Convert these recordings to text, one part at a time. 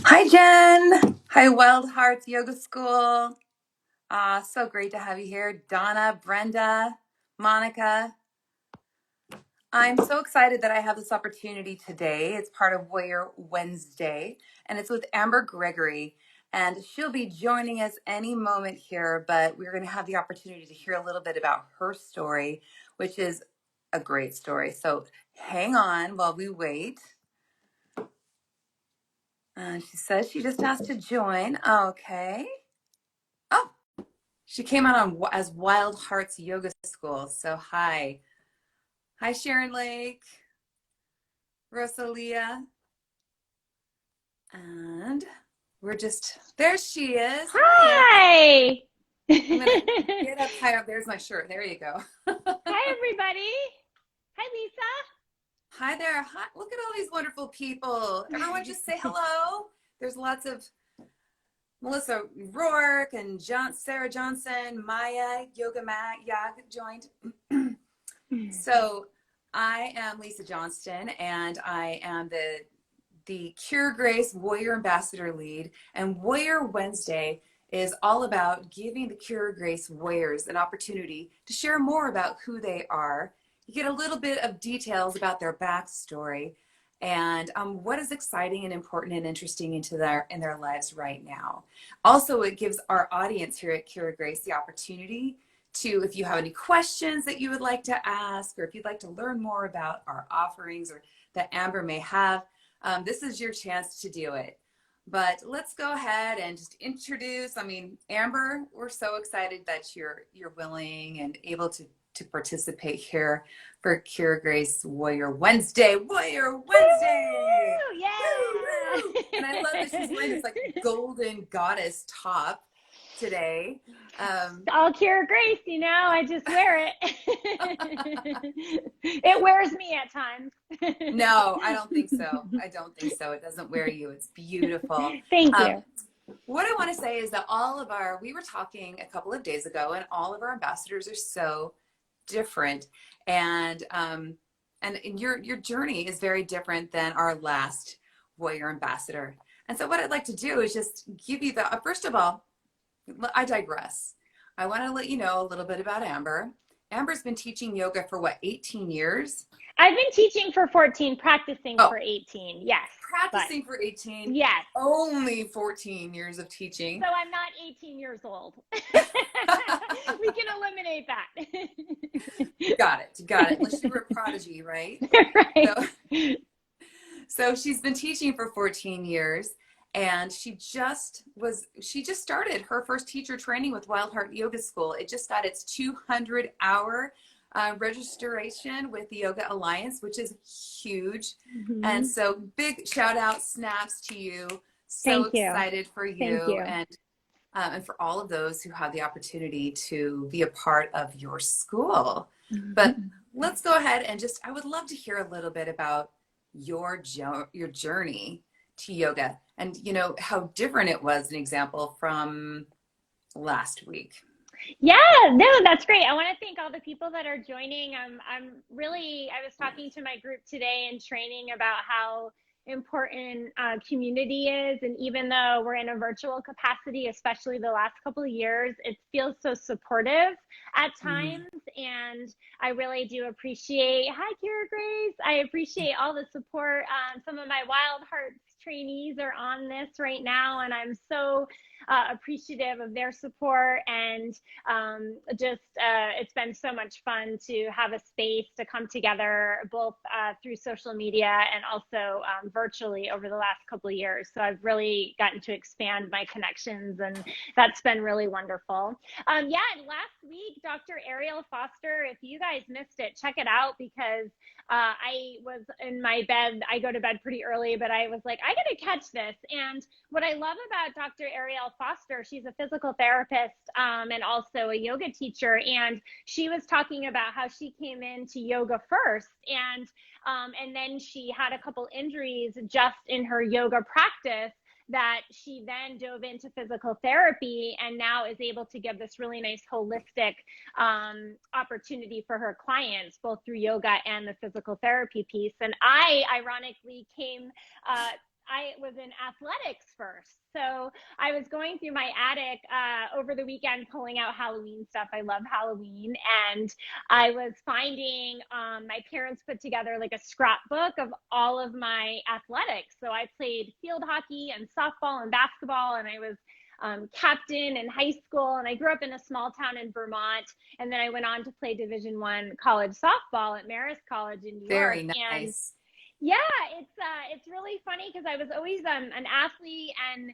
Hi, Jen. Hi, Wild Hearts Yoga School. So great to have you here. Donna, Brenda, Monica. I'm so excited that I have this opportunity today. It's part of Warrior Wednesday, and it's with Amber Gregory. And she'll be joining us any moment here, but we're going to have the opportunity to hear a little bit about her story, which is a great story. So hang on while we wait. She says she just asked to join. Okay. Oh, she came out as Wild Hearts Yoga School. So hi. Hi, Sharon Lake, Rosalia. And we're just, there she is. Hi. I'm going to get up higher. There's my shirt. There you go. Hi, everybody. Hi, Hi there. Hi. Look at all these wonderful people. Everyone just say hello. There's lots of Melissa Rourke and Sarah Johnston, Maya, Yoga Mat, Yag joined. Lisa. So I am Lisa Johnston, and I am the Cure Grace Warrior Ambassador Lead. And Warrior Wednesday is all about giving the Cure Grace Warriors an opportunity to share more about who they are. You get a little bit of details about their backstory and what is exciting and important and interesting in their lives right now. Also, it gives our audience here at Cure Grace the opportunity to, if you have any questions that you would like to ask, or if you'd like to learn more about our offerings or that Amber may have, this is your chance to do it. But let's go ahead and just introduce. Amber, we're so excited that you're willing and able to participate here for Cure Grace Warrior Wednesday. Warrior Wednesday! Woo! Yeah! Woo, woo. And I love that she's wearing this like golden goddess top today. All Cure Grace, I just wear it. It wears me at times. No, I don't think so. I don't think so. It doesn't wear you. It's beautiful. Thank you. What I want to say is that we were talking a couple of days ago, and all of our ambassadors are so different. And your journey is very different than our last warrior ambassador. And so what I'd like to do is just give you first of all, I digress. I want to let you know a little bit about Amber. Amber's been teaching yoga for 18 years? I've been teaching for 14, practicing for 18. Yes. Practicing for 18? Yes. Only 14 years of teaching. So I'm not 18 years old. We can eliminate that. Got it. Unless you were a prodigy, right? Right. So she's been teaching for 14 years. And she just started her first teacher training with Wild Heart Yoga School. It just got its 200-hour registration with the Yoga Alliance, which is huge. Mm-hmm. And so big shout out, snaps to you. So excited for you. Thank you. And for all of those who have the opportunity to be a part of your school. Mm-hmm. But let's go ahead and I would love to hear a little bit about your journey to yoga, and how different it was, an example from last week. Yeah, no, that's great. I want to thank all the people that are joining. I was talking to my group today in training about how important community is, and even though we're in a virtual capacity, especially the last couple of years, it feels so supportive at times. And I really do appreciate, hi Kira Grace, I appreciate all the support. Some of my Wild Hearts trainees are on this right now, and I'm so appreciative of their support. And it's been so much fun to have a space to come together, both through social media and also virtually over the last couple of years. So I've really gotten to expand my connections, and that's been really wonderful. And last week, Dr. Ariel Foster, if you guys missed it, check it out, because I was in my bed. I go to bed pretty early, but I was like, I got to catch this. And what I love about Dr. Ariel Foster, she's a physical therapist and also a yoga teacher. And she was talking about how she came into yoga first, and then she had a couple injuries just in her yoga practice. that she then dove into physical therapy and now is able to give this really nice holistic opportunity for her clients, both through yoga and the physical therapy piece. And I ironically I was in athletics first. So I was going through my attic over the weekend, pulling out Halloween stuff. I love Halloween. And I was finding my parents put together like a scrapbook of all of my athletics. So I played field hockey and softball and basketball, and I was captain in high school. And I grew up in a small town in Vermont. And then I went on to play Division I college softball at Marist College in New York. Very And nice. yeah, it's really funny because I was always an athlete and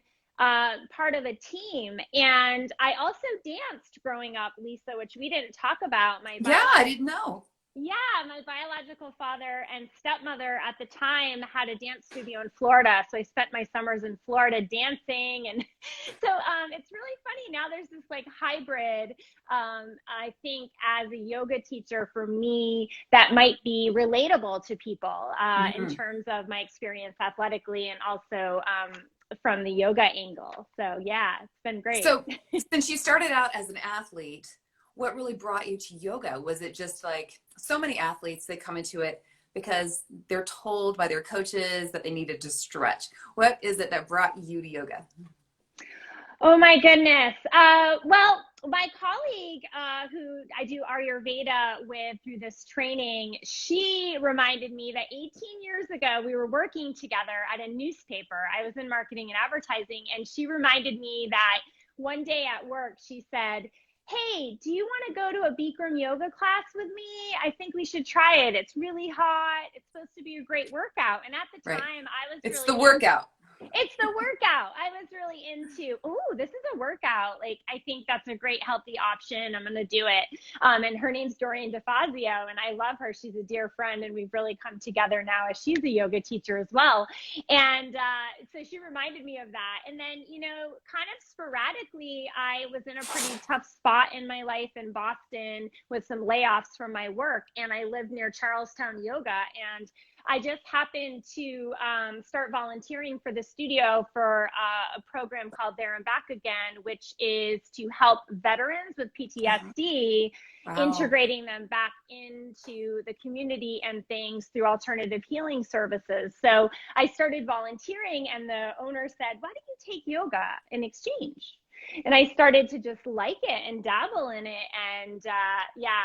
part of a team, and I also danced growing up, Lisa, which we didn't talk about. Yeah, I didn't know. Yeah, my biological father and stepmother at the time had a dance studio in Florida, so I spent my summers in Florida dancing, and so it's really funny now. There's this like hybrid. I think as a yoga teacher, for me, that might be relatable to people in Mm-hmm. terms of my experience athletically and also from the yoga angle. So yeah, it's been great. So, since you started out as an athlete, what really brought you to yoga? Was it just like so many athletes, they come into it because they're told by their coaches that they needed to stretch? What is it that brought you to yoga? Oh my goodness. Well, my colleague who I do Ayurveda with through this training, she reminded me that 18 years ago, we were working together at a newspaper. I was in marketing and advertising, and she reminded me that one day at work, she said, "Hey, do you want to go to a Bikram yoga class with me? I think we should try it. It's really hot. It's supposed to be a great workout." And at the Right. time, I was It's really the workout. it's the workout. I was really into, oh, this is a workout. Like, I think that's a great healthy option. I'm going to do it. And her name's Doreen DeFazio, and I love her. She's a dear friend, and we've really come together now as she's a yoga teacher as well. And so she reminded me of that. And then, kind of sporadically, I was in a pretty tough spot in my life in Boston with some layoffs from my work, and I lived near Charlestown Yoga, and I just happened to start volunteering for the studio for a program called There and Back Again, which is to help veterans with PTSD, Wow. integrating them back into the community and things through alternative healing services. So I started volunteering, and the owner said, "Why don't you take yoga in exchange?" And I started to just like it and dabble in it. And yeah,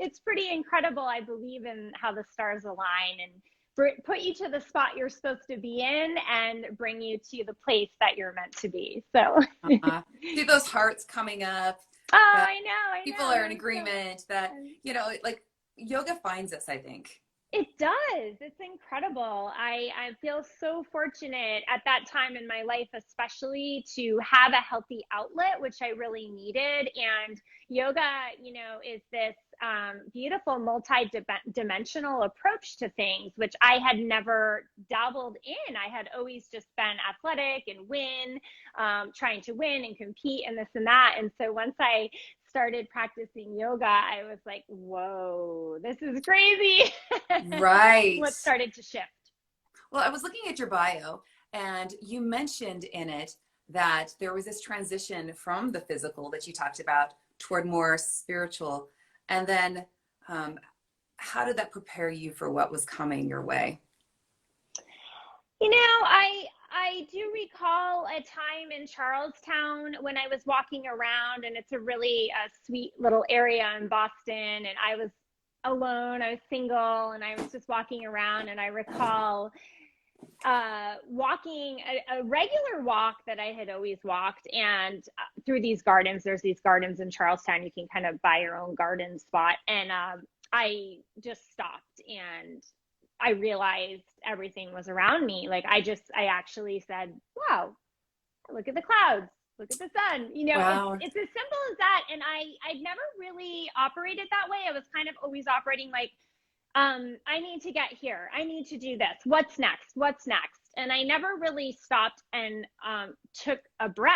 it's pretty incredible. I believe in how the stars align and put you to the spot you're supposed to be in and bring you to the place that you're meant to be. So See those hearts coming up. oh, That I know. people are in agreement that, like yoga finds us, I think. It does. It's incredible. I feel so fortunate at that time in my life, especially to have a healthy outlet, which I really needed. And yoga, is this beautiful multi-dimensional approach to things, which I had never dabbled in. I had always just been athletic and trying to win and compete and this and that. And so once I started practicing yoga, I was like, whoa, this is crazy. Right. What started to shift. Well, I was looking at your bio, and you mentioned in it that there was this transition from the physical that you talked about toward more spiritual. And then how did that prepare you for what was coming your way? I do recall a time in Charlestown when I was walking around, and it's a really sweet little area in Boston, and I was alone, I was single, and I was just walking around, and I recall walking a regular walk that I had always walked, and through these gardens. There's these gardens in Charlestown. You can kind of buy your own garden spot, and I just stopped, and I realized everything was around me. Like I actually said, wow, look at the clouds, look at the sun. Wow. It's as simple as that. And I'd never really operated that way. I was kind of always operating like, I need to get here. I need to do this. What's next? What's next? And I never really stopped and took a breath.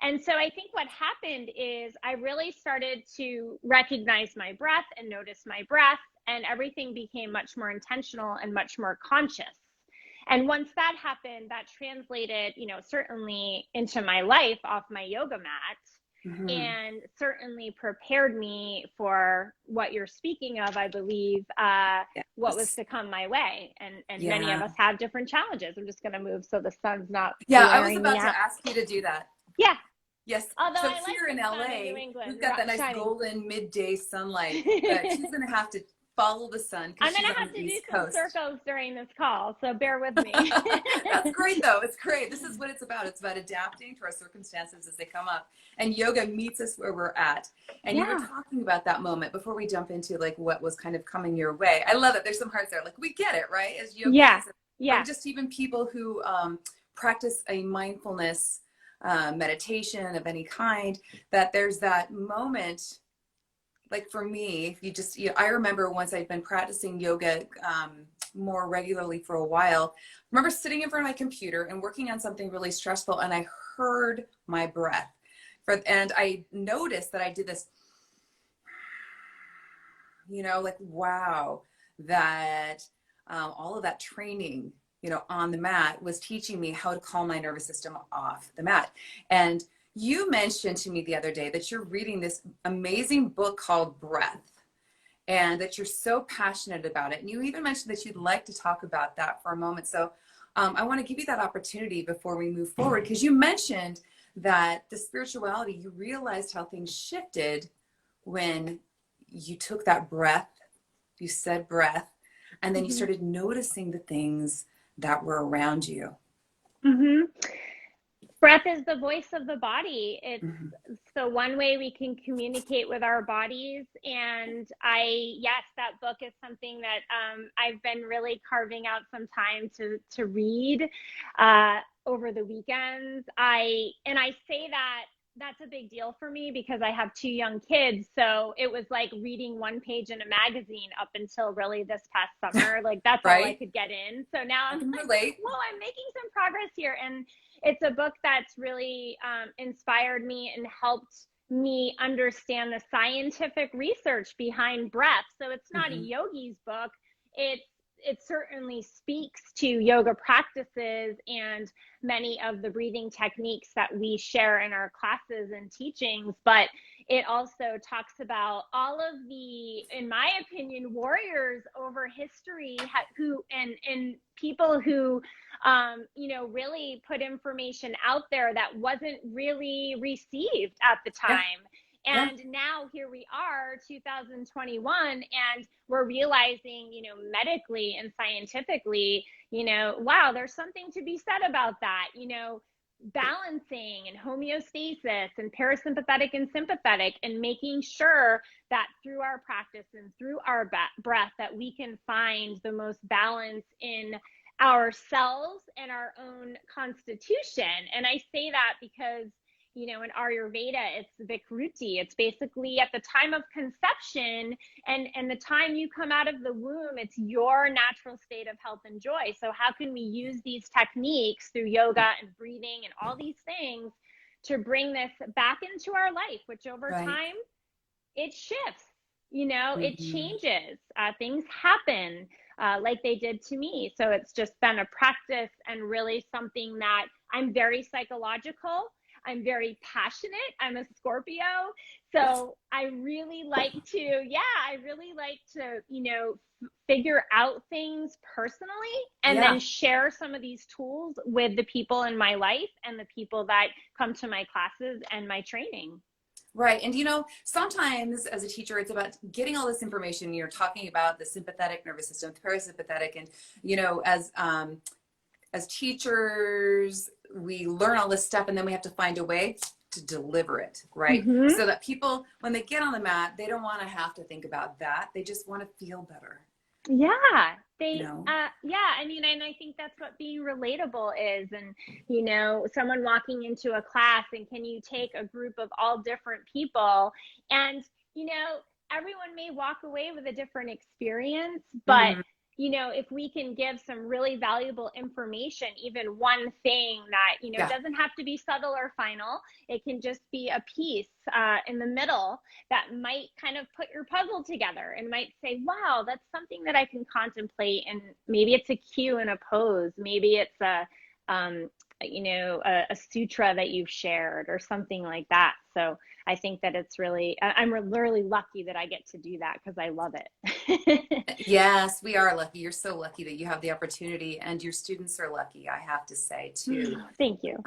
And so I think what happened is I really started to recognize my breath and notice my breath, and everything became much more intentional and much more conscious. And once that happened, that translated, certainly into my life off my yoga mat, Mm-hmm. and certainly prepared me for what you're speaking of, I believe, what was Yes. to come my way. And many of Yeah. us have different challenges. I'm just going to move so the sun's not Yeah, I was glaring me about to out. ask you to do that. Yeah. Yes. Although So I like here in the sun in New LA, England we've got that nice shining. golden midday sunlight, but she's going to have to follow the sun because I'm going she's to on have the to do East some Coast. circles during this call, so bear with me. That's great, though. It's great. This is what it's about. It's about adapting to our circumstances as they come up. And yoga meets us where we're at. And you were Yeah. talking about that moment before we jump into like what was kind of coming your way. I love it. There's some hearts there. Like we get it, right? As Yeah. yogis, or Yeah. just even people who practice a mindfulness meditation of any kind, that there's that moment. Like for me, I remember once I'd been practicing yoga more regularly for a while. I remember sitting in front of my computer and working on something really stressful, and I heard my breath. And I noticed that I did this, like, wow, that all of that training, on the mat was teaching me how to calm my nervous system off the mat. And you mentioned to me the other day that you're reading this amazing book called Breath, and that you're so passionate about it. And you even mentioned that you'd like to talk about that for a moment. So I want to give you that opportunity before we move forward, because you mentioned that the spirituality, you realized how things shifted when you took that breath, you said breath, and then you Mm-hmm. started noticing the things that were around you. Mm-hmm. Breath is the voice of the body. It's Mm-hmm. so one way we can communicate with our bodies. And yes, that book is something that I've been really carving out some time to read over the weekends. And I say that that's a big deal for me because I have two young kids. So it was like reading one page in a magazine up until really this past summer. Like that's all I Right? could get in. So now I I'm can like, relate. whoa, I'm making some progress here. And it's a book that's really inspired me and helped me understand the scientific research behind breath. So it's not a Mm-hmm. yogi's book. It certainly speaks to yoga practices and many of the breathing techniques that we share in our classes and teachings, but it also talks about all of the, in my opinion, warriors over history who and people who really put information out there that wasn't really received at the Yeah. time. Yeah. And now here we are, 2021, and we're realizing, medically and scientifically, wow, there's something to be said about that, balancing and homeostasis and parasympathetic and sympathetic, and making sure that through our practice and through our breath that we can find the most balance in ourselves and our own constitution. And I say that because, in Ayurveda, it's Vikruti. It's basically at the time of conception and the time you come out of the womb, it's your natural state of health and joy. So how can we use these techniques through yoga and breathing and all these things to bring this back into our life, which over Right. time, it shifts, it Mm-hmm. changes, things happen like they did to me. So it's just been a practice and really something that I'm very psychological. I'm very passionate. I'm a Scorpio. Yes. So I really like to, figure out things personally and then Yeah. share some of these tools with the people in my life and the people that come to my classes and my training. Right. And sometimes as a teacher, it's about getting all this information. You're talking about the sympathetic nervous system, the parasympathetic, and as teachers, we learn all this stuff, and then we have to find a way to deliver it, right? Mm-hmm. So that people, when they get on the mat, they don't want to have to think about that. They just want to feel better, Yeah, you know? I mean, and I think that's what being relatable is. And, someone walking into a class, and can you take a group of all different people and, everyone may walk away with a different experience, but, Mm-hmm. if we can give some really valuable information, even one thing that, Yeah. doesn't have to be subtle or final, it can just be a piece in the middle that might kind of put your puzzle together and might say, wow, that's something that I can contemplate. And maybe it's a cue in a pose. Maybe it's um, a sutra that you've shared or something like that. So I think that it's really, I'm really lucky that I get to do that because I love it. Yes, we are lucky. You're so lucky that you have the opportunity, and your students are lucky, I have to say, too, Thank you.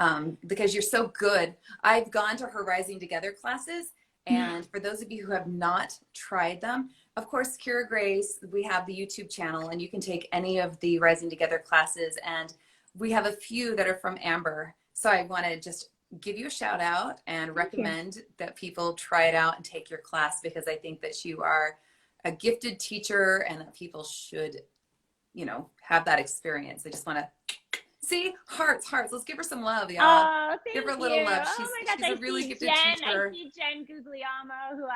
because you're so good. I've gone to her Rising Together classes, and for those of you who have not tried them, of course, Kira Grace, we have the YouTube channel, and you can take any of the Rising Together classes, and we have a few that are from Amber. So I want to just give you a shout out and recommend that people try it out and take your class, because I think that you are a gifted teacher and that people should, have that experience. I just want to see hearts. Let's give her some love, y'all. Oh, Give her thank a little you. love. Oh She's my gosh, a I really see gifted Jen. I teacher. see Jen Guglielmo, who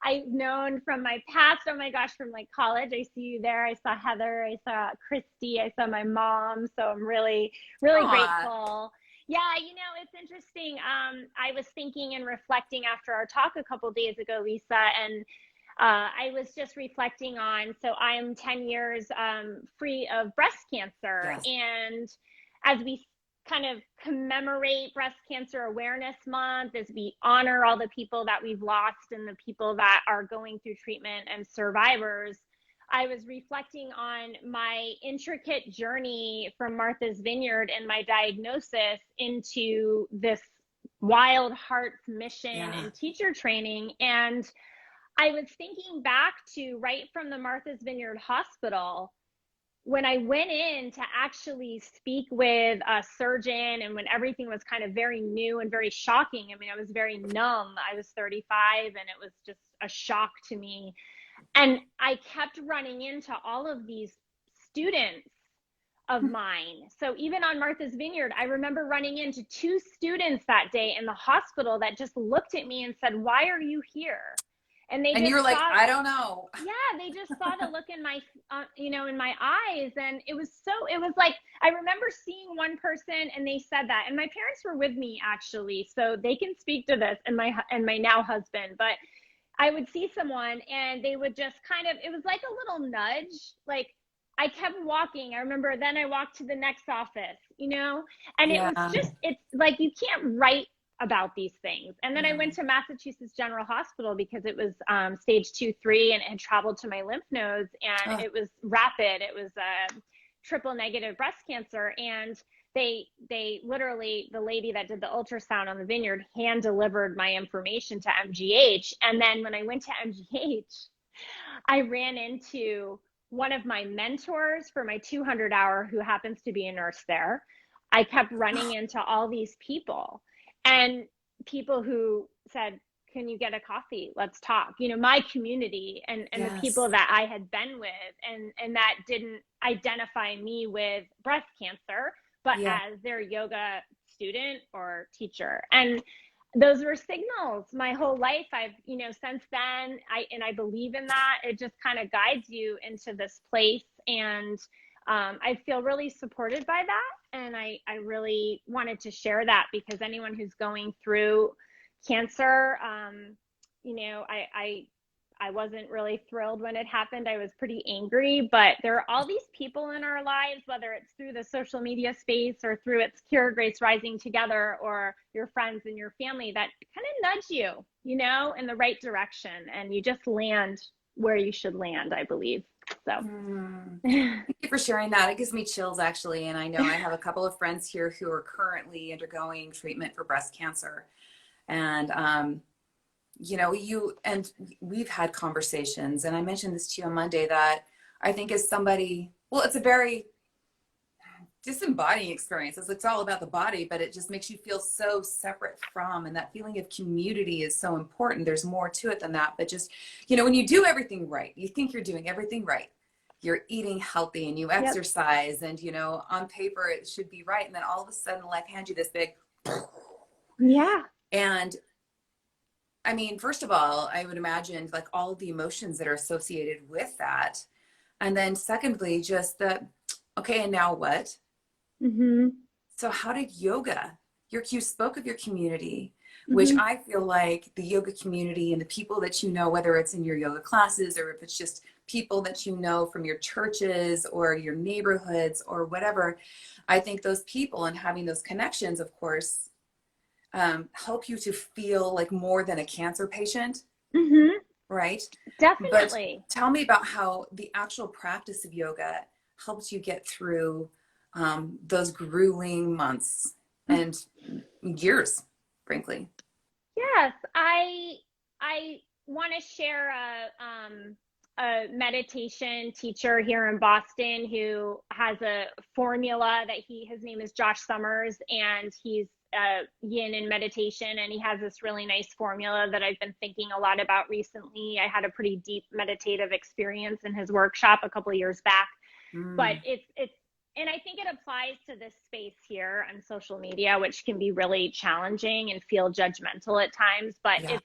I've known from my past. Oh my gosh, from like college. I see you there. I saw Heather. I saw Christy. I saw my mom. So I'm really, really Aw. grateful. Yeah, it's interesting. I was thinking and reflecting after our talk a couple days ago, Lisa, and I was just reflecting on, so I'm 10 years free of breast cancer. Yes. And as we kind of commemorate Breast Cancer Awareness Month, as we honor all the people that we've lost and the people that are going through treatment and survivors, I was reflecting on my intricate journey from Martha's Vineyard and my diagnosis into this Wild Hearts mission Yeah. and teacher training. And I was thinking back to right from the Martha's Vineyard Hospital when I went in to actually speak with a surgeon, and when everything was kind of very new and very shocking. I mean, I was very numb. I was 35 and it was just a shock to me. And I kept running into all of these students of mine. So even on Martha's Vineyard, I remember running into two students that day in the hospital that just looked at me and said, "Why are you here?" And they And just you were like, saw, I don't know. yeah, they just saw the look in my, in my eyes. And it was like, I remember seeing one person and they said that, and my parents were with me actually, so they can speak to this, and my now husband, but I would see someone and they would just kind of, it was like a little nudge. Like I kept walking. I remember then I walked to the next office, and it was Yeah. just, it's like, you can't write about these things. And then I Yeah. went to Massachusetts General Hospital because it was stage 2, 3, and it had traveled to my lymph nodes, and Oh, it was rapid. It was triple negative breast cancer. And they literally, the lady that did the ultrasound on the Vineyard hand delivered my information to MGH. And then when I went to MGH, I ran into one of my mentors for my 200 hour, who happens to be a nurse there. I kept running into all these people, and people who said, "Can you get a coffee? Let's talk." My community, and the people yes. that I had been with, and that didn't identify me with breast cancer, but Yeah. as their yoga student or teacher. And those were signals my whole life. I've, since then, I believe in that. It just kind of guides you into this place. And I feel really supported by that. And I really wanted to share that, because anyone who's going through cancer, I wasn't really thrilled when it happened. I was pretty angry, but there are all these people in our lives, whether it's through the social media space or through its Cure Grace Rising Together, or your friends and your family, that kind of nudge you, in the right direction, and you just land where you should land, I believe. So Thank you for sharing that. It gives me chills, actually. And I know I have a couple of friends here who are currently undergoing treatment for breast cancer. And we've had conversations, and I mentioned this to you on Monday, that I think as somebody, well, it's a very disembodying experience. It's all about the body, but it just makes you feel so separate from, and that feeling of community is so important. There's more to it than that, but just, when you do everything right, you think you're doing everything right. You're eating healthy and you yep. exercise, and, on paper it should be right. And then all of a sudden life hands you this big, Yeah. and I mean, first of all, I would imagine like all the emotions that are associated with that. And then secondly, just the, okay, and now what? Mm-hmm. So how did yoga, you spoke of your community, which Mm-hmm. I feel like the yoga community and the people that you know, whether it's in your yoga classes or if it's just people that you know from your churches or your neighborhoods or whatever, I think those people and having those connections, of course, help you to feel like more than a cancer patient, Mm-hmm. right? But Definitely. tell me about how the actual practice of yoga helps you get through those grueling months and years, frankly. Yes, I want to share a meditation teacher here in Boston who has a formula that his name is Josh Summers, and he's yin in meditation, and he has this really nice formula that I've been thinking a lot about recently. I had a pretty deep meditative experience in his workshop a couple of years back, but Mm, it's and I think it applies to this space here on social media, which can be really challenging and feel judgmental at times. But yeah.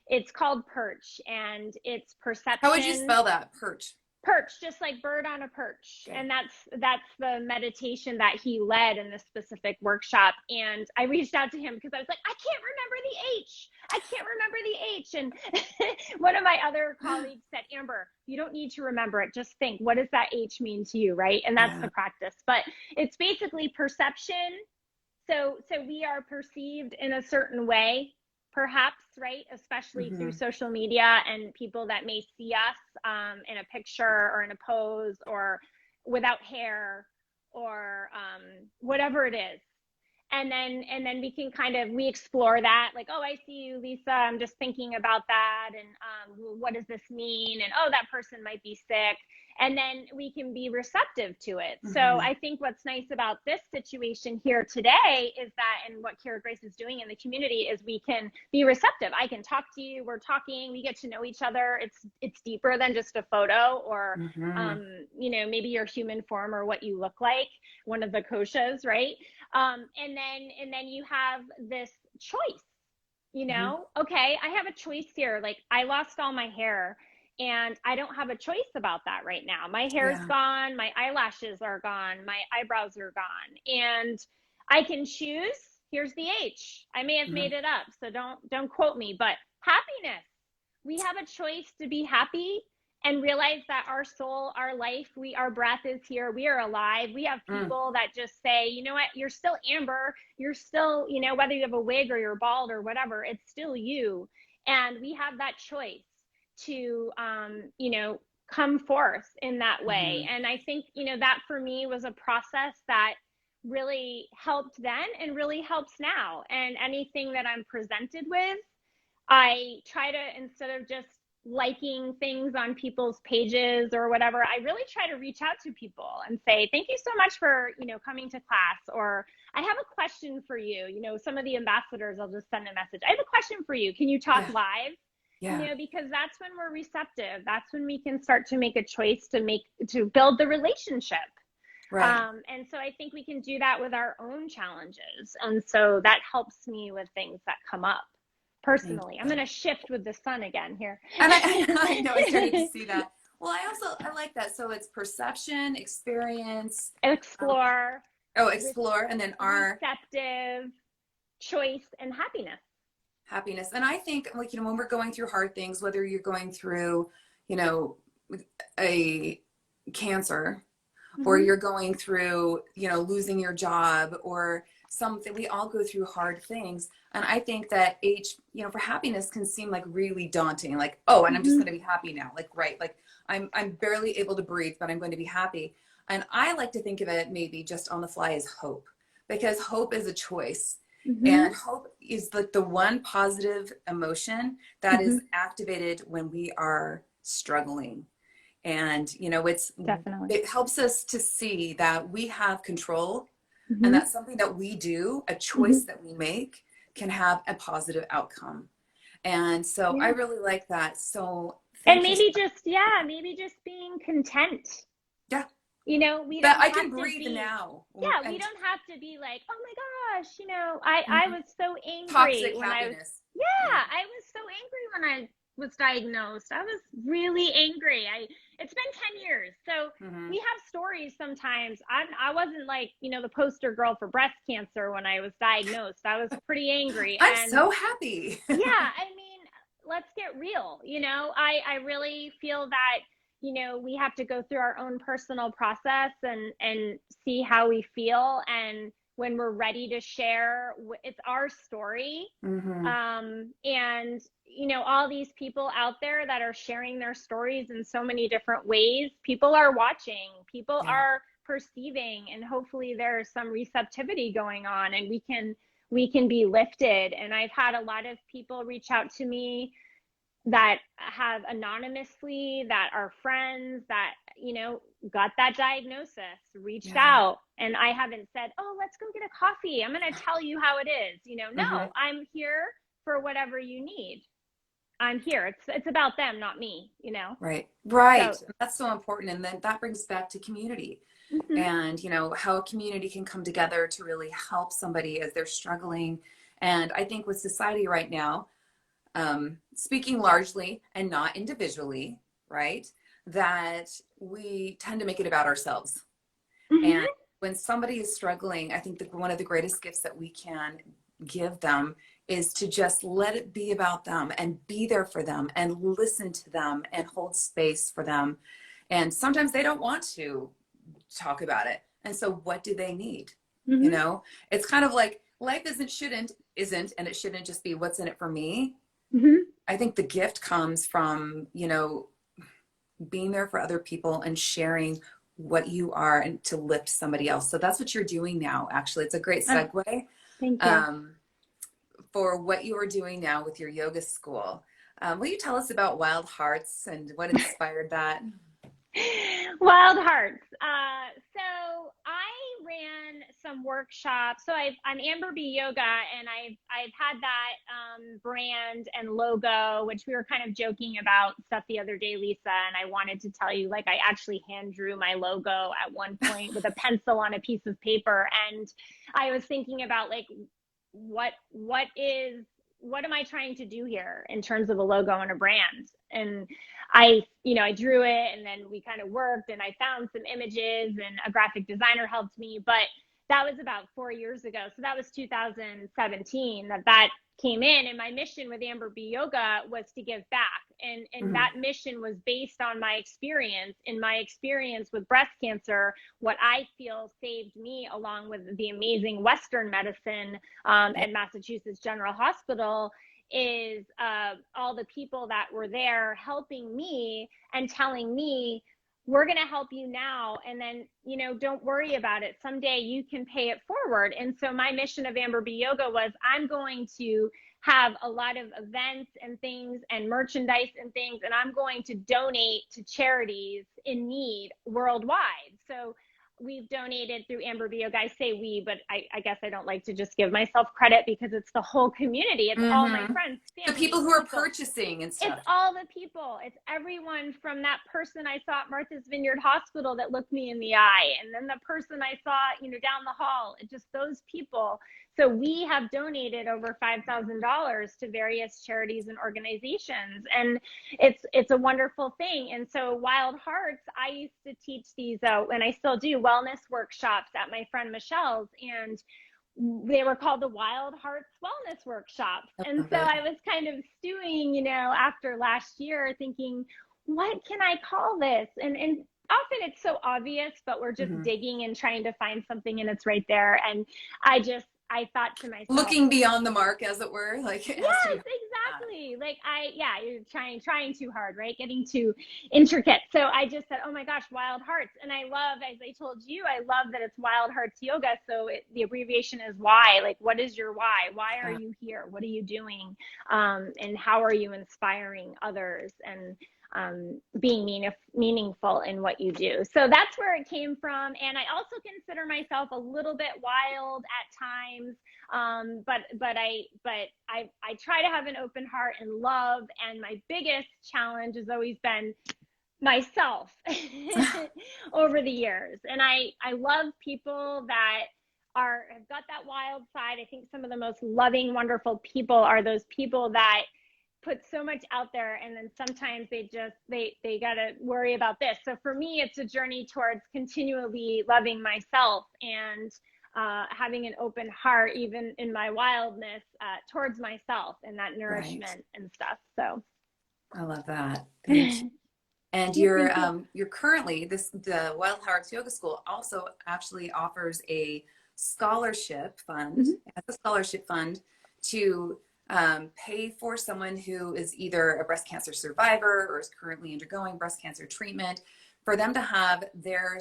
it's called perch, and it's How would you perception. spell that? Perch. Perch, just like bird on a perch. Okay. And that's the meditation that he led in this specific workshop. And I reached out to him because I was like, I can't remember the H. I can't remember the H. And one of my other colleagues said, Amber, you don't need to remember it. Just think, what does that H mean to you, right? And that's Yeah. the practice. But it's basically perception. So we are perceived in a certain way, perhaps, right? Especially through Hmm. social media and people that may see us in a picture or in a pose or without hair or whatever it is. And then we can kind of we explore that, like, oh, I see you, Lisa, I'm just thinking about that, and what does this mean, and oh, that person might be sick, and then we can be receptive to it. So Hmm. I think what's nice about this situation here today is that, and what Kira Grace is doing in the community, is we can be receptive. I can talk to you, we're talking, we get to know each other. It's deeper than just a photo or Hmm. maybe your human form or what you look like, one of the koshas, right? And then you have this choice, Hmm. okay, I have a choice here. Like, I lost all my hair and I don't have a choice about that right now. My hair's Yeah. gone, my eyelashes are gone, my eyebrows are gone, and I can choose. Here's the H. I may have Hmm. made it up, so don't quote me, but happiness. We have a choice to be happy and realize that our soul, our life, our breath is here. We are alive. We have Mm. people that just say, you know what, you're still Amber. You're still, whether you have a wig or you're bald or whatever, it's still you. And we have that choice to, come forth in that way. Hmm. And I think, that for me was a process that really helped then and really helps now. And anything that I'm presented with, I try to, instead of just liking things on people's pages or whatever, I really try to reach out to people and say, thank you so much for, coming to class. Or I have a question for you. Some of the ambassadors, I'll just send a message. I have a question for you. Can you talk Yeah. live? Yeah. Because that's when we're receptive. That's when we can start to make a choice to build the relationship. Right. And so I think we can do that with our own challenges. And so that helps me with things that come up Thank personally. I'm you. going to shift with the sun again here. And I know I started to see that. Well, I like that. So it's perception, experience, um, Explore, oh, re- explore, and then our receptive, choice, and happiness. happiness. And I think, like, when we're going through hard things, whether you're going through, you know, a cancer, or Mm-hmm. you're going through, losing your job or something, we all go through hard things. And I think that for happiness can seem like really daunting, like, oh, and I'm just Mm-hmm. going to be happy now. Like, right. Like I'm barely able to breathe, but I'm going to be happy. And I like to think of it maybe just on the fly as hope, because hope is a choice. Mm-hmm. And hope is like the one positive emotion that Mm-hmm. is activated when we are struggling. And Definitely. it helps us to see that we have control, and Mm-hmm. that something that we do, a Mm-hmm. choice that we make, can have a positive outcome. And so I Yeah. really like that. So And thank you. maybe just being content. Yeah, We that don't I have can to be be, now. yeah, we And don't have to be like, oh my gosh, I mhm. was so angry Toxic when I was, happiness. Yeah. yeah, I was so angry when I was diagnosed, I was really angry. It's been 10 years. So Hmm. we have stories sometimes. I wasn't like, the poster girl for breast cancer when I was diagnosed. I was pretty angry. I'm And so happy. yeah, I mean, let's get real. I really feel that, we have to go through our own personal process and see how we feel. And when we're ready to share, it's our story. Hmm. And, all these people out there that are sharing their stories in so many different ways, people are watching, people Yeah. are perceiving, and hopefully there's some receptivity going on, and we can be lifted. And I've had a lot of people reach out to me that have anonymously, that are friends, that, got that diagnosis, reached Yeah. out. And I haven't said, oh, let's go get a coffee, I'm going to tell you how it is. Hmm. No, I'm here for whatever you need. I'm here. It's about them, not me. Right. Right. So, That's so important. And then that brings back to community mhm, and, how a community can come together to really help somebody as they're struggling. And I think with society right now, speaking largely and not individually, right, that we tend to make it about ourselves. And mhm, when somebody is struggling, I think that one of the greatest gifts that we can give them is to just let it be about them and be there for them and listen to them and hold space for them. And sometimes they don't want to talk about it. And so what do they need? You mhm, know, it's kind of like life isn't, and it shouldn't just be what's in it for me. mhm. I think the gift comes from, being there for other people and sharing what you are and to lift somebody else. So that's what you're doing now, actually. It's a great Oh, segue thank you. um, for what you are doing now with your yoga school. Will you tell us about Wild Hearts and what inspired that? Wild Hearts. So I ran some workshops. So I'm Amber B Yoga, and I've had that brand and logo, which we were kind of joking about stuff the other day, Lisa. And I wanted to tell you, like, I actually hand drew my logo at one point with a pencil on a piece of paper, and I was thinking about, like, what am I trying to do here in terms of a logo and a brand? And I drew it, and then we kind of worked, and I found some images, and a graphic designer helped me. But that was about 4 years ago. So that was 2017 that came in. And my mission with Amber B Yoga was to give back. And Mhm. that mission was based on my experience. In my experience with breast cancer, what I feel saved me, along with the amazing Western medicine Yeah. at Massachusetts General Hospital, is all the people that were there helping me and telling me, we're going to help you now, and then don't worry about it, someday you can pay it forward. And so my mission of Amber B Yoga was, I'm going to have a lot of events and things and merchandise and things, and I'm going to donate to charities in need worldwide. So we've donated through Amber B Yoga. I say we, but I guess I don't like to just give myself credit, because it's the whole community. It's all my Hmm. friends, The people family, who are people. purchasing and It's stuff. all the people. It's everyone, from that person I saw at Martha's Vineyard Hospital that looked me in the eye, and then the person I saw, down the hall. It just, those people. So we have donated over $5,000 to various charities and organizations, and it's a wonderful thing. And so Wild Hearts, I used to teach these, and I still do, wellness workshops at my friend Michelle's, and they were called the Wild Hearts Wellness Workshops. I And love so it. I was kind of stewing, after last year, thinking, what can I call this? And often it's so obvious, but we're just Hmm. digging and trying to find something, and it's right there. And I thought to myself, Looking beyond the mark, as it were, like it has to be. yes, exactly. Like, yeah, you're trying too hard, right? Getting too intricate. So I just said, oh my gosh, Wild Hearts. And I love, as I told you, I love that it's Wild Hearts Yoga. So the abbreviation is why. Like, what is your why? Why are Yeah. you here? What are you doing? And how are you inspiring others? And being meaningful in what you do. So that's where it came from. And I also consider myself a little bit wild at times. But I try to have an open heart and love. And my biggest challenge has always been myself over the years. And I love people that have got that wild side. I think some of the most loving, wonderful people are those people that put so much out there, and then sometimes they got to worry about this. So for me, it's a journey towards continually loving myself and having an open heart, even in my wildness, towards myself and that Right. nourishment and stuff. So I love that. Thank you. And yeah, thank you. you're currently the Wild Hearts Yoga School also actually offers a scholarship fund. Mhm. It has a scholarship fund to pay for someone who is either a breast cancer survivor or is currently undergoing breast cancer treatment, for them to have their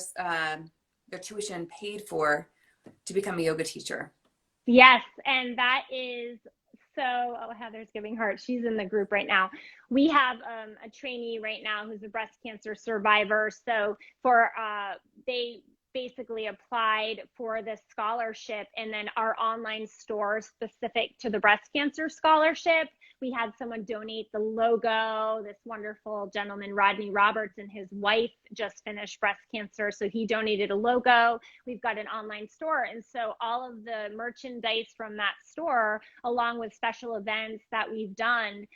tuition paid for to become a yoga teacher. Yes, and that is so. Oh, Heather's giving heart. She's in the group right now. We have a trainee right now who's a breast cancer survivor. So for they basically applied for this scholarship, and then our online store specific to the breast cancer scholarship, we had someone donate the logo. This wonderful gentleman, Rodney Roberts, and his wife just finished breast cancer, so he donated a logo. We've got an online store, and so all of the merchandise from that store, along with special events that we've done,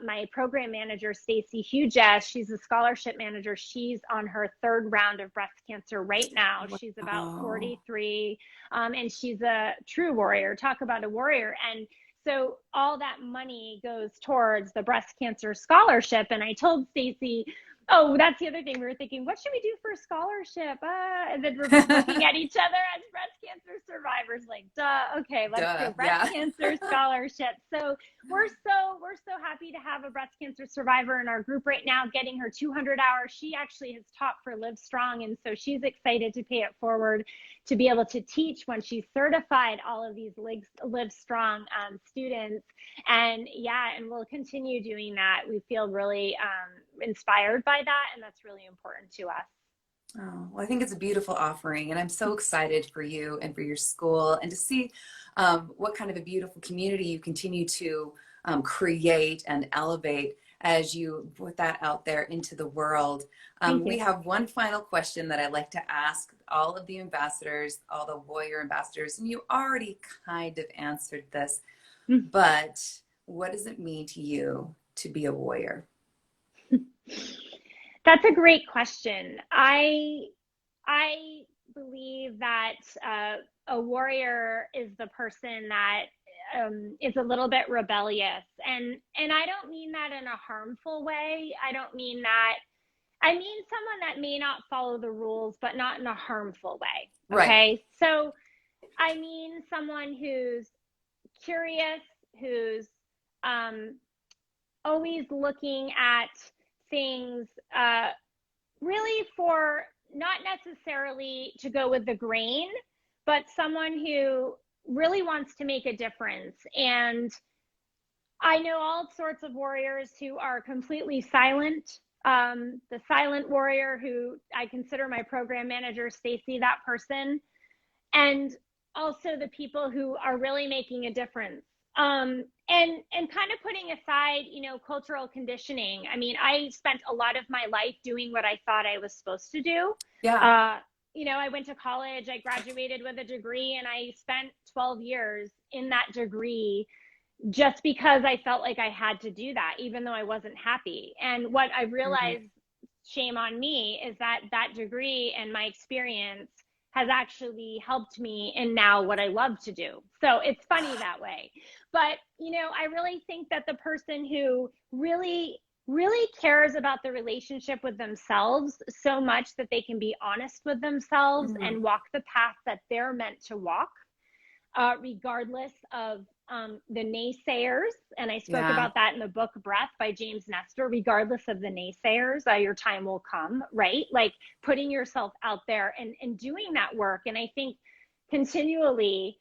my program manager, Stacy Hughes, she's a scholarship manager. She's on her third round of breast cancer right now. She's about Wow. 43, and she's a true warrior. Talk about a warrior. And so all that money goes towards the breast cancer scholarship. And I told Stacy, oh, that's the other thing. We were thinking, what should we do for a scholarship? And then we're both looking at each other as breast cancer survivors, like, duh, okay, let's do Duh. a breast Yeah. cancer scholarship. So we're so happy to have a breast cancer survivor in our group right now, getting her 200 hours. She actually has taught for Live Strong, and so she's excited to pay it forward to be able to teach when she's certified all of these Live Strong students. And yeah, and we'll continue doing that. We feel really inspired by that, and that's really important to us. Oh, well, I think it's a beautiful offering, and I'm so excited for you and for your school, and to see what kind of a beautiful community you continue to create and elevate as you put that out there into the world. Thank We you. have one final question that I'd like to ask all of the ambassadors, all the warrior ambassadors, and you already kind of answered this, but what does it mean to you to be a warrior? That's a great question. I believe that a warrior is the person that is a little bit rebellious, and I don't mean that in a harmful way. I don't mean that. I mean someone that may not follow the rules, but not in a harmful way. Right. Okay, so I mean someone who's curious, who's um, always looking at things really for not necessarily to go with the grain, but someone who really wants to make a difference. And I know all sorts of warriors who are completely silent. The silent warrior, who I consider my program manager, Stacy, that person, and also the people who are really making a difference. And kind of putting aside, cultural conditioning. I mean, I spent a lot of my life doing what I thought I was supposed to do. Yeah. Uh, I went to college, I graduated with a degree, and I spent 12 years in that degree just because I felt like I had to do that, even though I wasn't happy. And what I Mhm. realized, shame on me, is that that degree and my experience has actually helped me in now what I love to do. So it's funny that way. But, I really think that the person who really, really cares about the relationship with themselves so much that they can be honest with themselves Mhm. and walk the path that they're meant to walk, regardless of the naysayers. And I spoke Yeah. about that in the book Breath by James Nestor. Regardless of the naysayers, your time will come, right? Like putting yourself out there and doing that work. And I think continually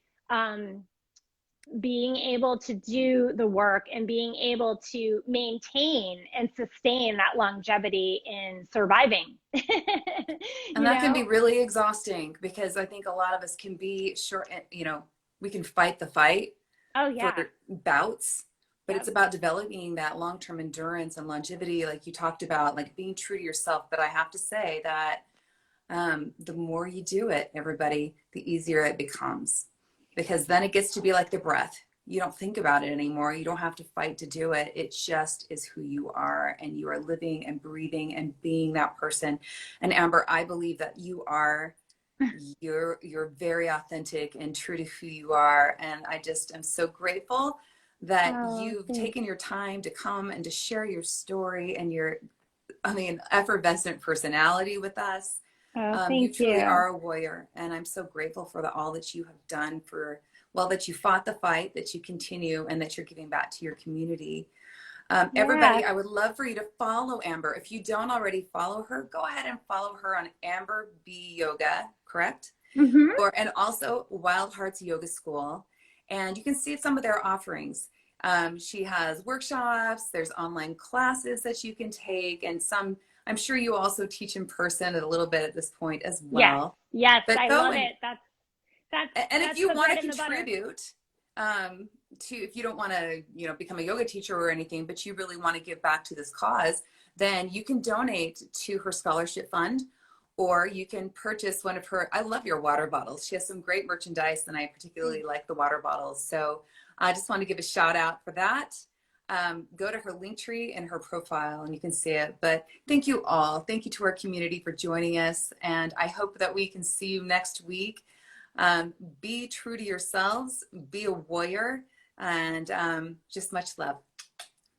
being able to do the work and being able to maintain and sustain that longevity in surviving. And you that can be know? really exhausting because I think a lot of us can be short, we can fight the fight Oh, for yeah. bouts, but it's Yep. about developing that long-term endurance and longevity, like you talked about, like being true to yourself. But I have to say that the more you do it, everybody, the easier it becomes, because then it gets to be like the breath. you don't think about it anymore. You don't have to fight to do it. It just is who you are, and you are living and breathing and being that person. And Amber, I believe that you are, you're very authentic and true to who you are. And I just am so grateful that Oh, you've thanks. taken your time to come and to share your story and your, I mean, effervescent personality with us. Oh, You thank truly you. are a warrior, and I'm so grateful for all that you have done for, well, that you fought the fight, that you continue, and that you're giving back to your community. Yeah. Everybody, I would love for you to follow Amber. If you don't already follow her, go ahead and follow her on Amber B Yoga, correct? Mm-hmm. And also Wild Hearts Yoga School. And you can see some of their offerings. She has workshops, there's online classes that you can take, and some, I'm sure you also teach in person a little bit at this point as Yes. well. Yes. But I go love and, it. That's, and if that's you the want bread to and the butter. contribute, to, if you don't want to, you know, become a yoga teacher or anything, but you really want to give back to this cause, then you can donate to her scholarship fund, or you can purchase one of her, I love your water bottles. She has some great merchandise, and I particularly like the water bottles. So I just want to give a shout out for that. Go to her link tree and her profile and you can see it. But thank you all. Thank you to our community for joining us. And I hope that we can see you next week. Be true to yourselves, be a warrior, and just much love.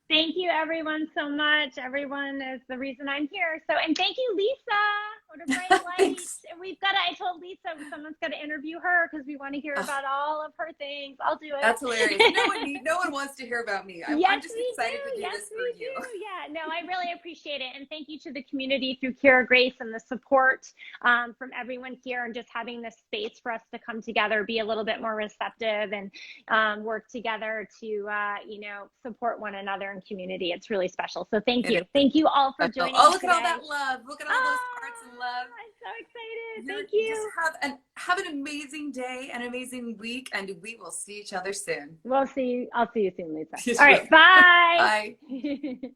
Thank you, everyone, so much. Everyone is the reason I'm here. So, and thank you, Lisa. What a bright light. Thanks. We've got to, I told Lisa someone's got to interview her because we want to hear Oh, about all of her things. I'll do that's hilarious. it. No one wants to hear about me. I'm Yes, just we excited to do. do Yes, this for we you. do. Yeah, no, I really appreciate it. And thank you to the community through Kira Grace and the support from everyone here, and just having this space for us to come together, be a little bit more receptive, and work together to, support one another in community. It's really special. So thank It you. is Thank you all for special. joining Oh, look at all today. that love. Look at all those hearts and Oh, love. I'm so excited. You're Thank just you. have an amazing day, an amazing week, and we will see each other soon. We'll see you. I'll see you soon, Lisa. All right. Bye. Bye.